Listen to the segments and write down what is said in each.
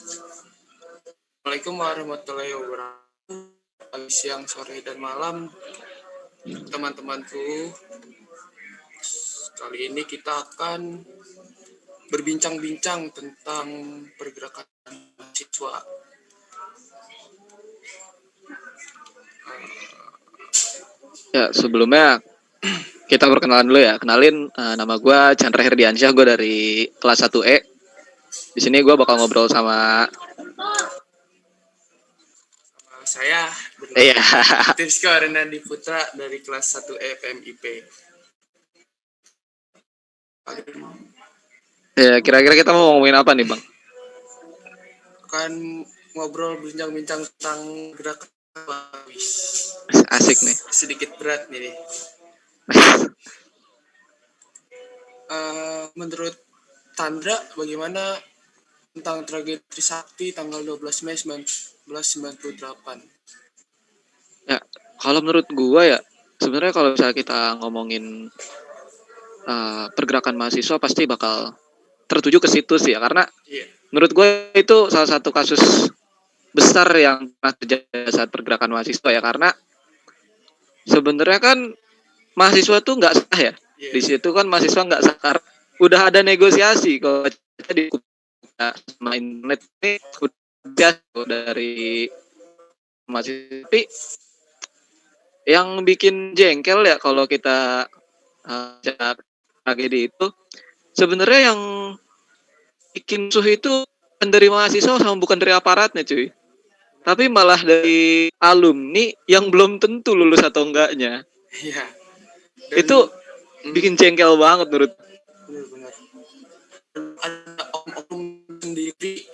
Assalamualaikum warahmatullahi wabarakatuh. Pagi, siang, sore, dan malam, teman-temanku. Kali ini kita akan berbincang-bincang tentang pergerakan mahasiswa. Ya, sebelumnya kita perkenalan dulu ya. Kenalin, nama gue Chandra Herdiansyah, gue dari kelas 1E. Di sini gue bakal ngobrol sama Saya Iya. Tirska Renandi Putra dari kelas 1E PMIP. Ya, kira-kira kita mau ngomongin apa nih, Bang? Akan ngobrol bincang-bincang tentang gerakan Asik nih. sedikit berat nih. Menurut Tandra, bagaimana tentang tragedi Trisakti tanggal 12 Mei 1998? Ya, kalau menurut gue ya, sebenarnya kalau misalnya kita ngomongin pergerakan mahasiswa pasti bakal tertuju ke situ sih ya. Karena menurut gue itu salah satu kasus besar yang pernah terjadi saat pergerakan mahasiswa ya. Karena sebenarnya kan mahasiswa tuh nggak sah ya. Di situ kan mahasiswa nggak sah. Udah ada negosiasi kalau di sama internet ini udah dari mahasiswa. Tapi yang bikin jengkel ya kalau kita tragedi itu sebenarnya yang bikin musuh itu bukan dari mahasiswa sama bukan dari aparatnya cuy, tapi malah dari alumni yang belum tentu lulus atau enggaknya. Iya. Itu bikin jengkel banget menurut. Benar-benar. Ada om-om sendiri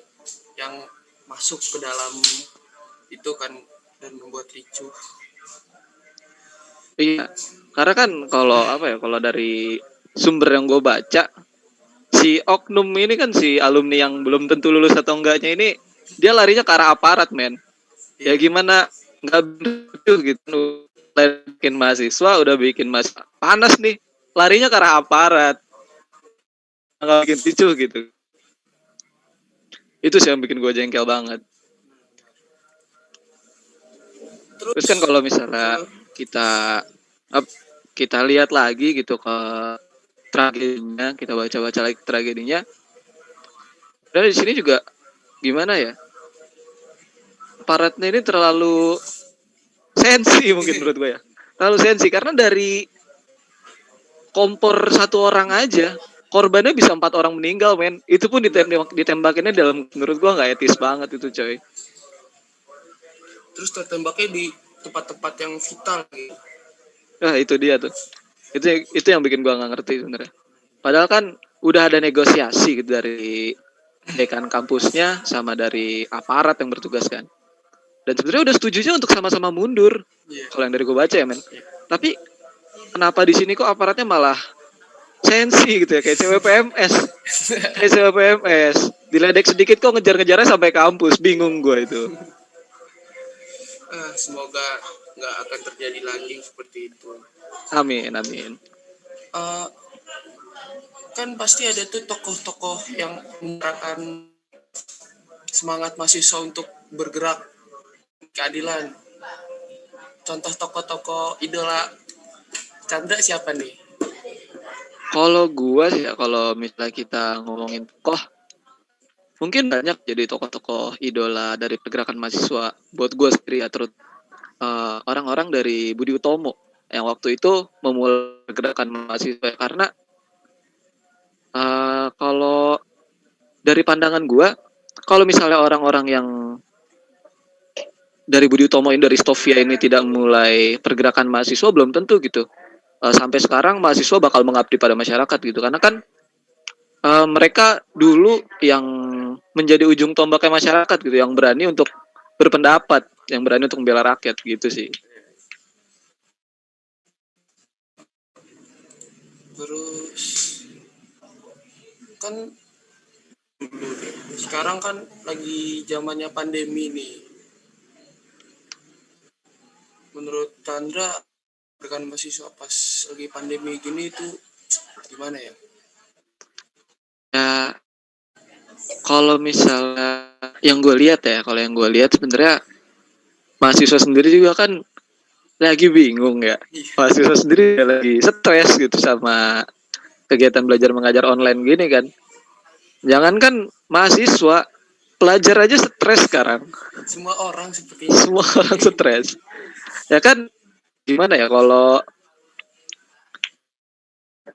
yang masuk ke dalam itu kan dan membuat ricuh. Iya, karena kan kalau dari sumber yang gue baca, si oknum ini kan si alumni yang belum tentu lulus atau enggaknya ini dia larinya ke arah aparat, men. Ya gimana nggak begitu gitu, bikin mahasiswa udah bikin panas nih, larinya ke arah aparat, nggak bikin ricu gitu. Itu sih yang bikin gue jengkel banget. Terus kan kalau misalnya kita lihat lagi gitu ke tragedinya, kita baca-baca lagi tragedinya. Dan di sini juga gimana ya? Aparatnya ini terlalu sensi mungkin menurut gue ya. Terlalu sensi karena dari kompor satu orang aja korbannya bisa 4 orang meninggal, men. Itu pun ditembakinnya dalam, menurut gue nggak etis banget itu, coy. Terus tertembaknya di tempat-tempat yang vital gitu. Nah, itu dia tuh. Itu yang bikin gue nggak ngerti sebenarnya. Padahal kan udah ada negosiasi gitu dari dekan kampusnya sama dari aparat yang bertugas kan. Dan sebenarnya udah setujunya untuk sama-sama mundur. Kalau yang dari gue baca ya, men. Tapi kenapa di sini kok aparatnya malah sensi gitu ya, kayak cewek PMS. Kayak cewek PMS. Diledek sedikit kok ngejar-ngejarnya sampai kampus. Bingung gue itu. Semoga nggak akan terjadi lagi seperti itu. Amin, amin. Kan pasti ada tuh tokoh-tokoh yang menggerakkan semangat mahasiswa untuk bergerak keadilan. Contoh tokoh-tokoh idola Chandra siapa nih? Kalau gue sih ya, kalau misalnya kita ngomongin tokoh, mungkin banyak jadi tokoh-tokoh idola dari pergerakan mahasiswa. Buat gue sendiri ya, terus orang-orang dari Budi Utomo yang waktu itu memulai pergerakan mahasiswa. Karena kalau dari pandangan gue, kalau misalnya orang-orang yang dari Budi Utomo ini, dari Stovia ini tidak mulai pergerakan mahasiswa, belum tentu gitu. Sampai sekarang mahasiswa bakal mengabdi pada masyarakat gitu. Karena kan mereka dulu yang menjadi ujung tombaknya masyarakat gitu, yang berani untuk berpendapat, yang berani untuk membela rakyat gitu sih. Terus kan sekarang kan lagi zamannya pandemi nih. Menurut Chandra, pergerakan mahasiswa pas lagi pandemi gini itu gimana ya? Ya, kalau misalnya yang gue lihat ya, kalau yang gue lihat sebenarnya mahasiswa sendiri juga kan lagi bingung ya. Iya. Mahasiswa sendiri lagi stres gitu sama kegiatan belajar mengajar online gini kan. Jangankan mahasiswa, pelajar aja stres sekarang. Semua orang sepertinya. Semua orang stres. Ya kan, gimana ya kalau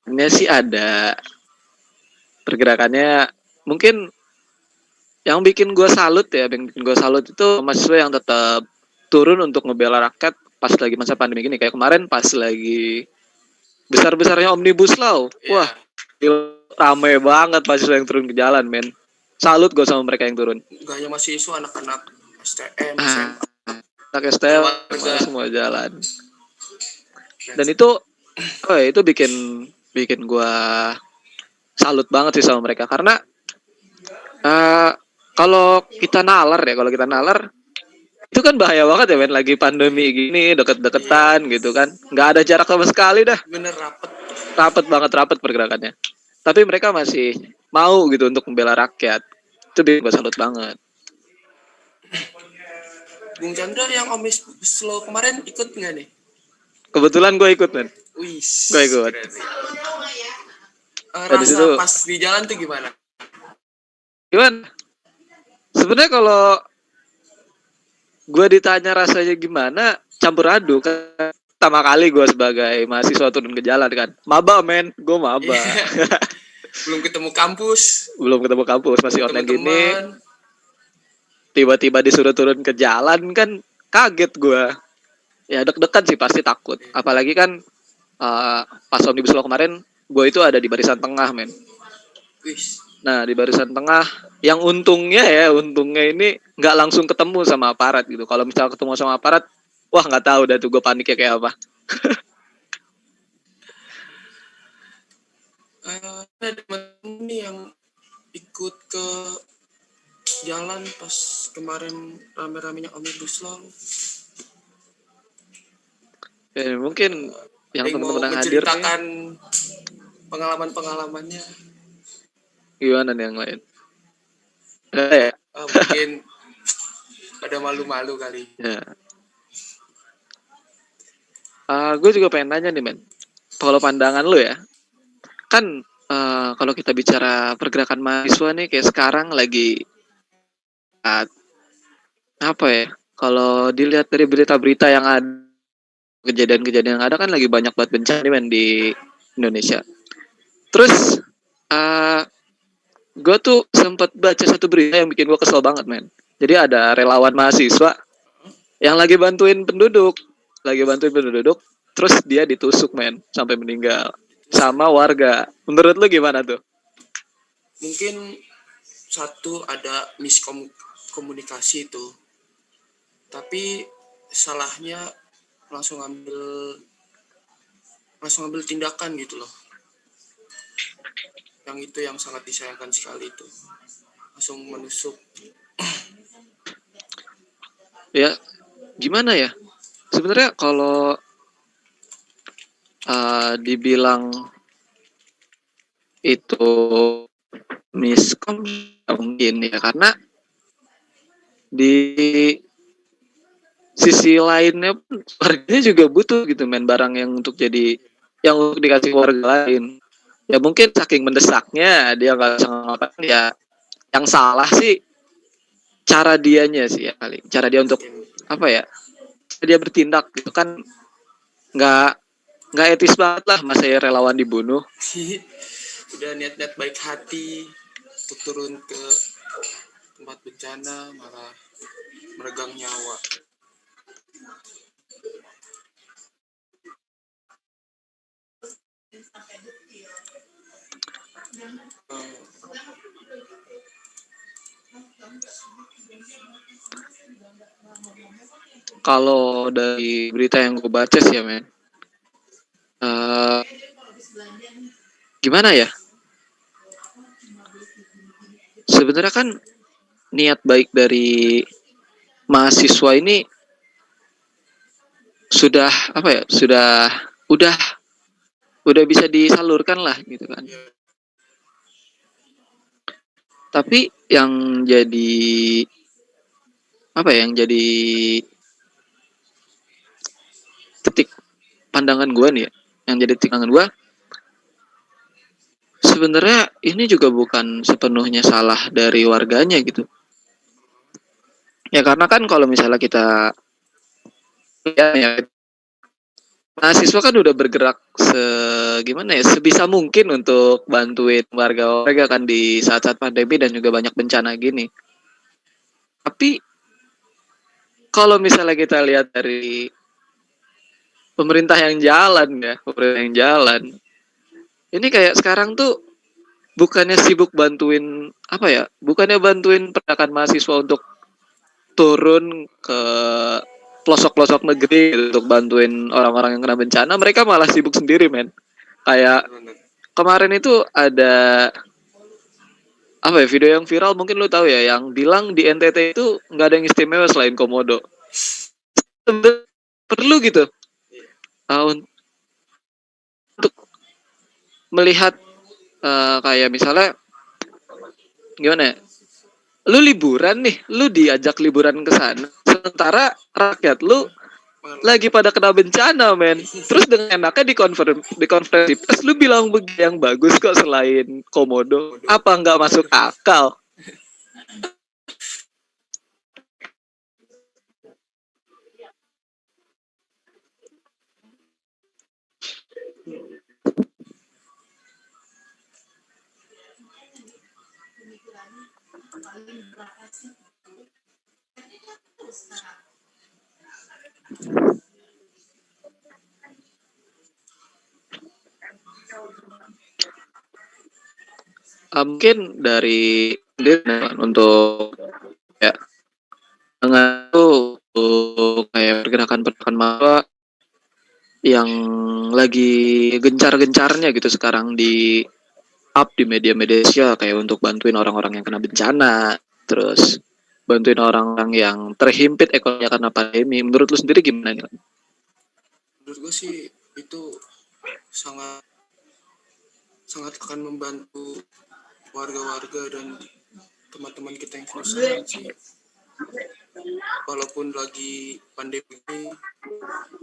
ini sih ada pergerakannya, mungkin yang bikin gue salut ya, yang bikin gue salut itu mahasiswa yang tetap turun untuk ngebela rakyat pas lagi masa pandemi gini. Kayak kemarin pas lagi besar-besarnya Omnibus Law. Wah, Iya. rame banget mahasiswa yang turun ke jalan, men. Salut gue sama mereka yang turun. Gak hanya mahasiswa, anak-anak STM, Ah, SMA, anak dan STM warga. semua jalan. Dan itu, oh ya, itu bikin bikin gue salut banget sih sama mereka karena eh, kalau kita nalar ya, kalau kita nalar itu kan bahaya banget ya, men. Lagi pandemi gini, deket-deketan gitu kan, nggak ada jarak sama sekali dah, Bener rapet. rapet banget, rapet pergerakannya. Tapi mereka masih mau gitu untuk membela rakyat. Itu bikin gue salut banget. Bung Chandra yang Omis Slow kemarin ikut nggak nih? Kebetulan gue ikut, men. Wih, Gue ikut. keren. Dan di Rasa situ pas di jalan tuh gimana? gimana? Sebenarnya kalau gue ditanya rasanya gimana, campur aduk. Pertama kali gue sebagai mahasiswa turun ke jalan kan, maba, men. Gue maba. Belum ketemu kampus, Belum ketemu kampus, masih ketemu online gini. teman. Tiba-tiba disuruh turun ke jalan kan, kaget gue. Ya deg-degan sih, pasti takut. Apalagi kan pas Omnibus Law kemarin, gue itu ada di barisan tengah, men. Wih, Nah, di barisan tengah, yang untungnya ini nggak langsung ketemu sama aparat gitu. Kalau misalnya ketemu sama aparat, wah nggak tahu dah tuh gue paniknya kayak apa. ada temen nih yang ikut ke jalan pas kemarin rame-ramenya Omnibus Law. Ya, mungkin yang Yang mau teman-teman yang hadir nih, menceritakan pengalaman-pengalamannya. gimana nih yang lain? Ya, Mungkin pada malu-malu kali. ya. Gue juga pengen nanya nih, men. Kalau pandangan lu ya, kan kalau kita bicara pergerakan mahasiswa nih kayak sekarang lagi uh, apa ya? Kalau dilihat dari berita-berita yang ada, kejadian-kejadian yang ada kan lagi banyak banget bencana nih, men, di Indonesia. Terus gue tuh sempat baca satu berita yang bikin gue kesel banget, men. Jadi ada relawan mahasiswa yang lagi bantuin penduduk, terus dia ditusuk, men, sampai meninggal sama warga. Menurut lu gimana tuh? Mungkin satu ada miskomunikasi itu, tapi salahnya langsung ambil tindakan gitu loh. Yang itu yang sangat disayangkan sekali itu, langsung menusuk. Ya, gimana ya? Sebenarnya kalau dibilang itu miskom mungkin ya, karena di sisi lainnya pun warganya juga butuh gitu, men, barang yang untuk jadi yang untuk dikasih warga lain. Ya mungkin saking mendesaknya dia nggak bisa ngapain ya. Yang salah sih cara dianya sih ya kali. Cara dia untuk apa ya? Dia bertindak gitu kan nggak nggak etis banget lah, masa ya relawan dibunuh. Udah niat-niat baik hati untuk turun ke tempat bencana malah meregang nyawa. Kalau dari berita yang gue baca sih ya, men, uh, gimana ya? Sebenarnya kan niat baik dari mahasiswa ini sudah apa ya? Udah bisa disalurkan lah gitu kan. Tapi yang jadi apa ya, yang jadi titik pandangan gue nih ya, yang jadi titik pandangan gue, sebenarnya ini juga bukan sepenuhnya salah dari warganya gitu. Ya karena kan kalau misalnya kita ya, mahasiswa kan udah bergerak gimana ya, sebisa mungkin untuk bantuin warga-warga kan di saat-saat pandemi dan juga banyak bencana gini. Tapi kalau misalnya kita lihat dari pemerintah yang jalan ya, pemerintah yang jalan, ini kayak sekarang tuh bukannya sibuk bantuin apa ya, bukannya bantuin pergerakan mahasiswa untuk turun ke pelosok-pelosok negeri gitu, untuk bantuin orang-orang yang kena bencana, mereka malah sibuk sendiri men. Kayak Bener. kemarin itu ada apa ya, video yang viral mungkin lu tahu ya, yang bilang di NTT itu nggak ada yang istimewa selain komodo. Perlu gitu untuk melihat kayak misalnya gimana ya, lu liburan nih, lu diajak liburan ke sana, sementara rakyat lu lagi pada kena bencana men. Terus dengan enaknya di konferensi pers lu bilang begini yang bagus kok selain komodo, apa nggak masuk akal? Mungkin dari untuk ya dengan itu kayak pergerakan mahasiswa yang lagi gencar-gencarnya gitu sekarang di up di media-media sosial, kayak untuk bantuin orang-orang yang kena bencana, terus bantuin orang-orang yang terhimpit ekonominya karena pandemi. Menurut lu sendiri gimana nih? Menurut gue sih itu sangat sangat akan membantu warga-warga dan teman-teman kita yang kesusahan sih. Walaupun lagi pandemi ini,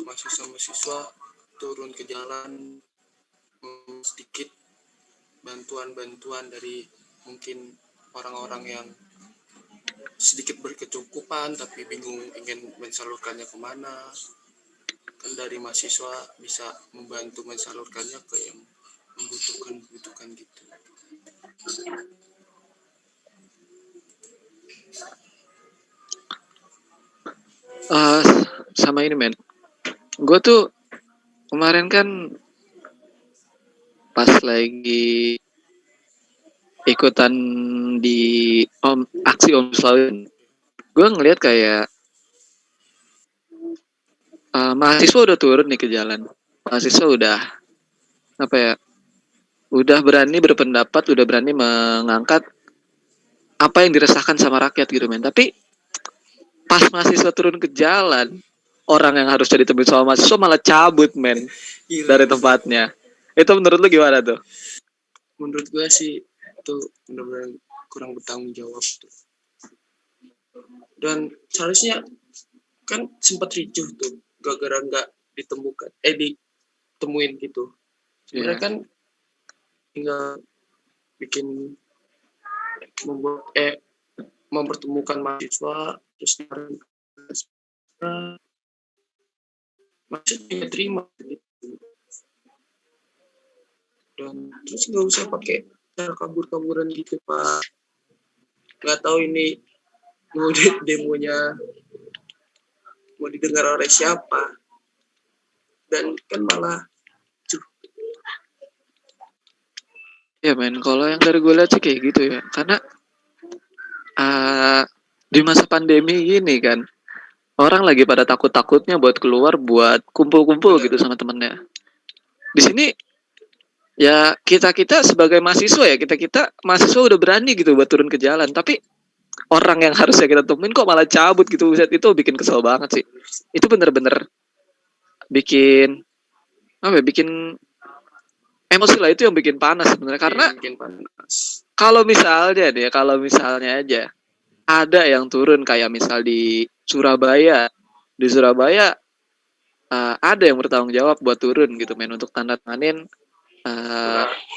mahasiswa-mahasiswa turun ke jalan sedikit bantuan-bantuan dari mungkin orang-orang yang sedikit berkecukupan tapi bingung ingin mensalurkannya kemana, kan dari mahasiswa bisa membantu mensalurkannya ke yang membutuhkan gitu. Uh, Sama ini men, gue tuh kemarin kan pas lagi ikutan di aksi Omnibus Law, gue ngeliat kayak mahasiswa udah turun nih ke jalan, mahasiswa udah apa ya, udah berani berpendapat, udah berani mengangkat apa yang dirasakan sama rakyat gitu men. Tapi pas mahasiswa turun ke jalan, orang yang harus jadi teman sama mahasiswa malah cabut men dari tempatnya. Itu menurut lu gimana tuh? Menurut gue sih itu benar-benar kurang bertanggung jawab tuh. Dan seharusnya kan sempat ricuh tuh gara-gara nggak ditemuin gitu. Sebenarnya kan tinggal bikin mempertemukan mahasiswa, terus mahasiswa terima gitu. Dan terus nggak usah pakai cara kabur-kaburan gitu pak. Nggak tahu ini mau demonya mau didengar oleh siapa, dan kan malah ya men, kalau yang dari gue lihat sih kayak gitu ya, karena di masa pandemi gini kan, orang lagi pada takut-takutnya buat keluar, buat kumpul-kumpul gitu sama temennya. Di sini ya kita sebagai mahasiswa ya, kita mahasiswa udah berani gitu buat turun ke jalan, tapi orang yang harusnya kita temuin kok malah cabut gitu. Buset, itu bikin kesel banget sih. Itu bener-bener bikin apa ya, bikin emosi lah, itu yang bikin panas sebenarnya. Karena bikin panas. kalau misalnya aja ada yang turun kayak misal di Surabaya. Di Surabaya ada yang bertanggung jawab buat turun gitu men untuk tanda tanganin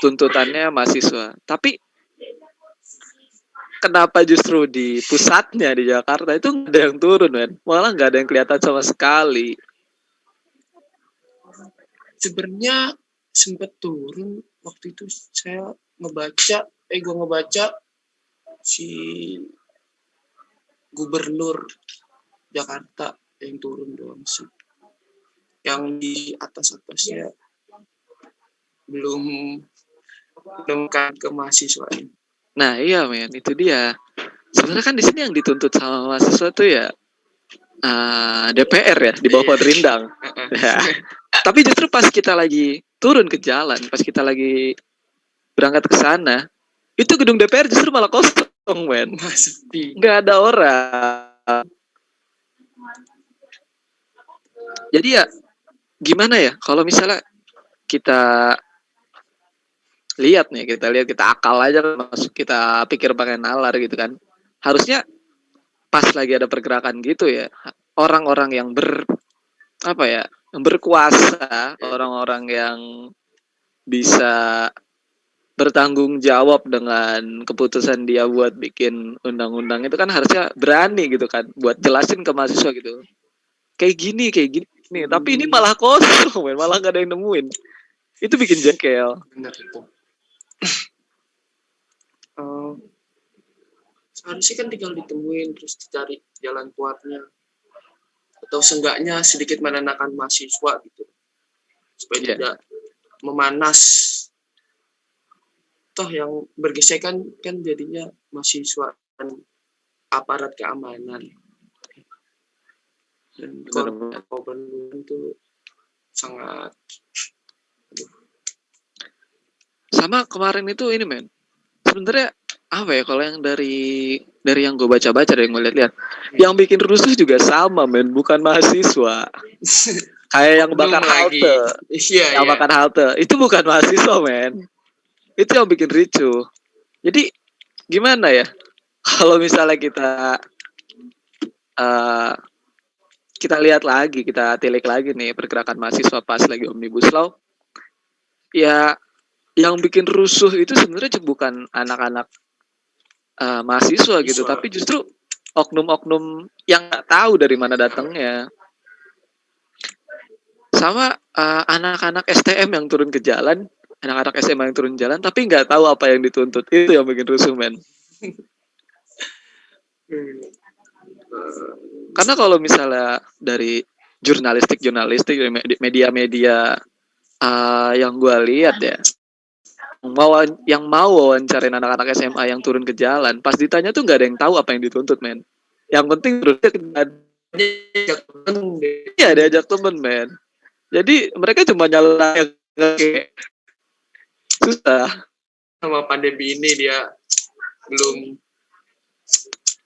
tuntutannya mahasiswa. Tapi kenapa justru di pusatnya di Jakarta itu nggak ada yang turun men? Malah nggak ada yang kelihatan sama sekali. Sebenarnya sempat turun waktu itu saya gue ngebaca si gubernur Jakarta yang turun doang sih. Yang di atasnya belum menemukan ke mahasiswa. Nah iya men, itu dia. Sebenarnya kan di sini yang dituntut sama mahasiswa tuh ya DPR ya di bawah pohon rindang. Ya. Tapi justru pas kita lagi turun ke jalan, pas kita lagi berangkat ke sana, itu gedung DPR justru malah kosong men. Sepi. Nggak ada orang. Jadi ya gimana ya kalau misalnya kita lihat kita akal aja masuk, kita pikir pakai nalar gitu kan, harusnya pas lagi ada pergerakan gitu ya orang-orang yang berkuasa, orang-orang yang bisa bertanggung jawab dengan keputusan dia buat bikin undang-undang itu kan harusnya berani gitu kan buat jelasin ke mahasiswa gitu kayak gini tapi ini malah kosong malah gak ada yang nemuin, itu bikin jengkel. Benar itu. Seharusnya kan tinggal ditemuin terus dicari jalan keluarnya atau seenggaknya sedikit menenangkan mahasiswa gitu supaya tidak memanas. Toh yang bergesekan kan jadinya mahasiswa dan aparat keamanan dan korban itu sangat. Sama kemarin itu ini men, sebenarnya apa ya kalau yang dari yang gue baca-baca dari yang gue lihat-lihat, yang bikin rusuh juga sama men, bukan mahasiswa. Kayak yang bakar halte, yang bakar halte itu bukan mahasiswa men, itu yang bikin ricuh. Jadi gimana ya kalau misalnya kita lihat lagi, kita tilik lagi nih pergerakan mahasiswa pas lagi Omnibus Law, ya yang bikin rusuh itu sebenarnya bukan anak-anak mahasiswa gitu, tapi justru oknum-oknum yang nggak tahu dari mana datangnya. Sama anak-anak STM yang turun ke jalan, anak-anak SMA yang turun jalan, tapi nggak tahu apa yang dituntut, itu yang bikin rusuh men. Karena kalau misalnya dari jurnalistik media-media yang gue lihat ya, yang mau wawancarin anak-anak SMA yang turun ke jalan, pas ditanya tuh nggak ada yang tahu apa yang dituntut men. Yang penting turunnya diajak temen men. Jadi mereka cuma nyalain susah. Sama pandemi ini dia belum,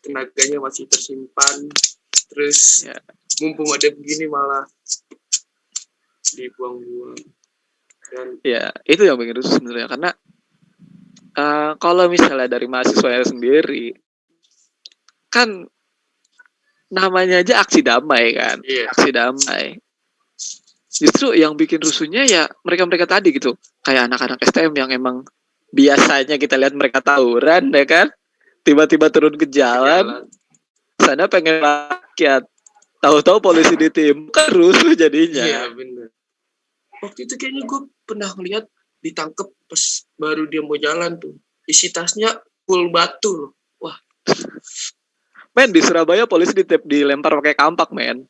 tenaganya masih tersimpan, terus mumpung ada begini malah dibuang-buang. Dan ya itu yang bikin rusuh sebenarnya, karena kalau misalnya dari mahasiswa sendiri kan namanya aja aksi damai kan, aksi damai. Justru yang bikin rusuhnya ya mereka tadi gitu, kayak anak-anak STM yang emang biasanya kita lihat mereka tawuran ya kan, tiba-tiba turun ke jalan. Sana pengen rakyat, tahu-tahu polisi ditim, kan rusuh jadinya. Iya benar. Waktu itu kayaknya gue pernah ngeliat ditangkep pas baru dia mau jalan tuh, isi tasnya full batu loh. Wah. Men di Surabaya polisi dilempar pakai kampak men.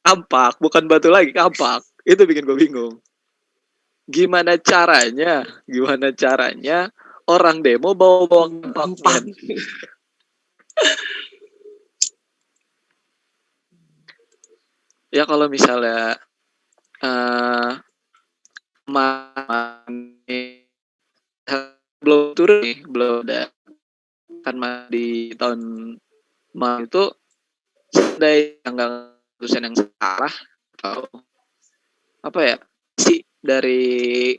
Kampak, bukan batu lagi, kampak. Itu bikin gue bingung. Gimana caranya orang demo bawa kampak men. Ya kalau misalnya belum turun nih, belum ada kan di tahun itu dari tulisan yang salah atau apa ya sih dari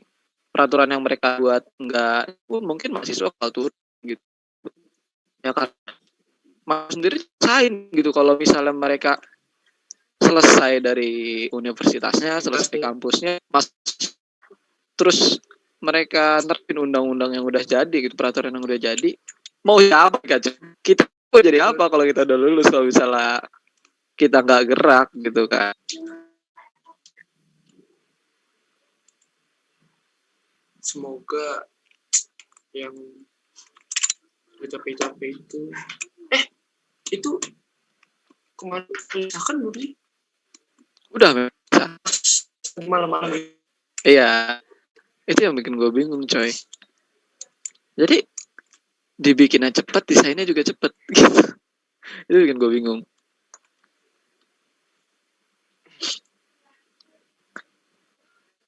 peraturan yang mereka buat enggak, mungkin mahasiswa bakal turun gitu. Ya kan, Mas sendiri rasain gitu kalau misalnya mereka selesai dari universitasnya, selesai kampusnya, Mas terus mereka nerapin undang-undang yang udah jadi gitu, peraturan yang udah jadi, mau ya apa kita mau jadi apa kalau kita udah lulus kalau misalnya kita nggak gerak gitu kan. Semoga yang capek-capek itu kemarin kan belum sih? Udah malam-malam. Iya, itu yang bikin gue bingung coy. Jadi dibikinnya cepet, desainnya juga cepet gitu. Itu bikin gue bingung.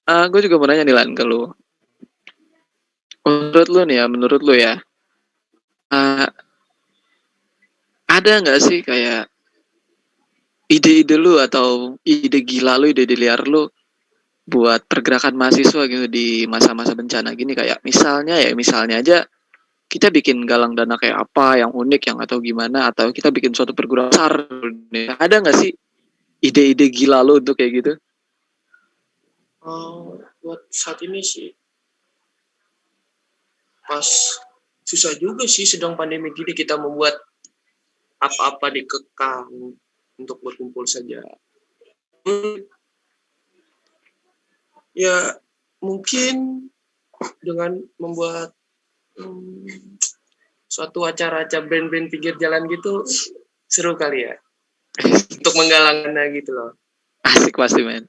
Gue juga mau nanya nih Lan ke lu. Menurut lu ya, ada nggak sih kayak ide-ide lu atau ide gila lu, ide liar lu buat pergerakan mahasiswa gitu di masa-masa bencana gini, kayak misalnya aja kita bikin galang dana kayak apa yang unik yang atau gimana, atau kita bikin suatu perguruan besar. Ada nggak sih ide-ide gila lu untuk kayak gitu? Buat saat ini sih pas susah juga sih, sedang pandemi gini kita membuat apa-apa dikekang untuk berkumpul saja. Ya mungkin dengan membuat suatu acara-acara band-band pinggir jalan gitu seru kali ya. Untuk menggalang dana gitu loh. Asik pasti men.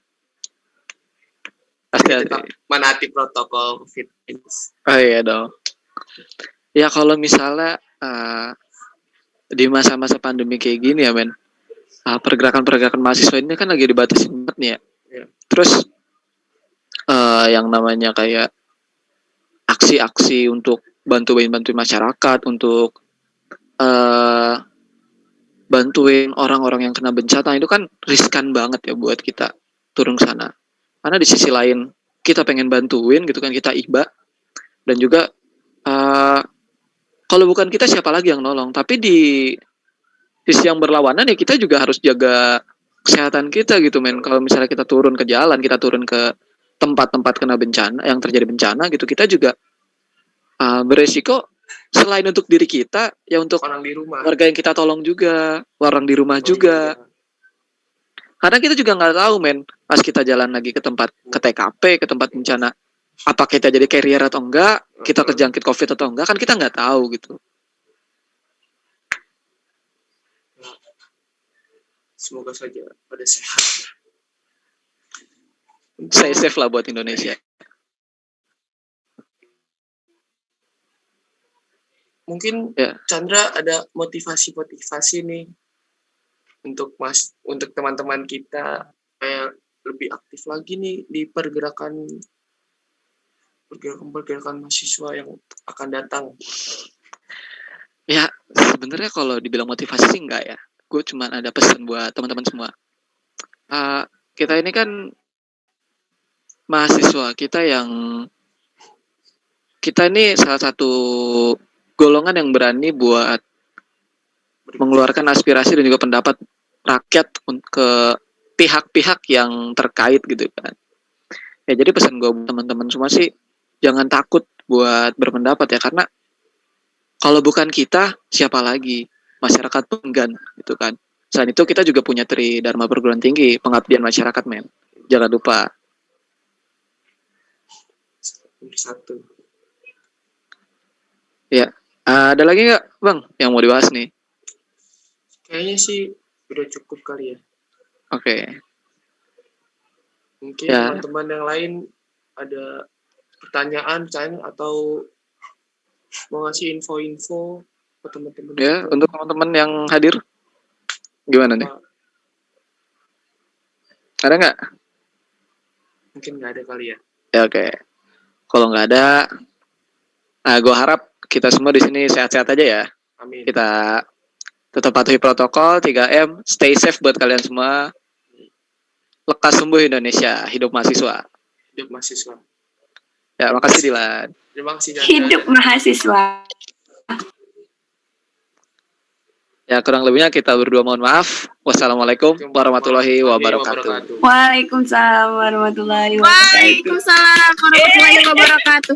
Pasti tetap menaati protokol COVID. Oh iya dong. Ya kalau misalnya di masa-masa pandemi kayak gini ya men, pergerakan-pergerakan mahasiswa ini kan lagi dibatasi banget nih ya. Yeah. Terus yang namanya kayak aksi-aksi untuk bantuin masyarakat, untuk bantuin orang-orang yang kena bencana itu kan riskan banget ya buat kita turun ke sana. Karena di sisi lain kita pengen bantuin gitu kan, kita iba, dan juga kalau bukan kita siapa lagi yang nolong. Tapi di sisi yang berlawanan ya kita juga harus jaga kesehatan kita gitu men. Kalau misalnya kita turun ke jalan, kita turun ke tempat-tempat kena bencana, yang terjadi bencana gitu, kita juga beresiko selain untuk diri kita ya untuk orang di rumah, warga yang kita tolong juga, orang di rumah juga. Karena kita juga nggak tahu men, pas kita jalan lagi ke tempat, ke TKP, ke tempat bencana, apa kita jadi carrier atau enggak, kita terjangkit COVID atau enggak, kan kita nggak tahu gitu. Semoga saja pada sehat. Stay safe lah buat Indonesia. Mungkin Chandra ada motivasi nih untuk teman-teman kita kayak lebih aktif lagi nih di pergerakan mahasiswa yang akan datang. Ya sebenarnya kalau dibilang motivasi sih enggak ya. Gue cuma ada pesan buat teman-teman semua. Kita ini kan mahasiswa, kita ini salah satu golongan yang berani buat mengeluarkan aspirasi dan juga pendapat rakyat ke pihak-pihak yang terkait gitu kan. Ya jadi pesan gue buat teman-teman semua sih, jangan takut buat berpendapat ya, karena kalau bukan kita siapa lagi, masyarakat penggan gitu kan. Selain itu kita juga punya Tridharma Perguruan Tinggi, pengabdian masyarakat men, jangan lupa. Satu. Ya, ada lagi nggak bang yang mau dibahas nih? Kayaknya sih udah cukup kali ya. Oke. Mungkin teman-teman yang lain ada pertanyaan atau mau ngasih info-info ke teman-teman. Ya, untuk teman-teman yang hadir, gimana nih? Ada nggak? Mungkin nggak ada kali ya. Ya oke. Kalau nggak ada, gue harap kita semua di sini sehat-sehat aja ya. Amin. Kita tetap patuhi protokol 3M, stay safe buat kalian semua. Lekas sembuh Indonesia, hidup mahasiswa. Hidup mahasiswa. Ya, makasih Dilan. Terima kasih Chandra. Hidup mahasiswa. Ya, kurang lebihnya kita berdua mohon maaf. Wassalamualaikum warahmatullahi wabarakatuh. Waalaikumsalam warahmatullahi wabarakatuh. Waalaikumsalam warahmatullahi wabarakatuh.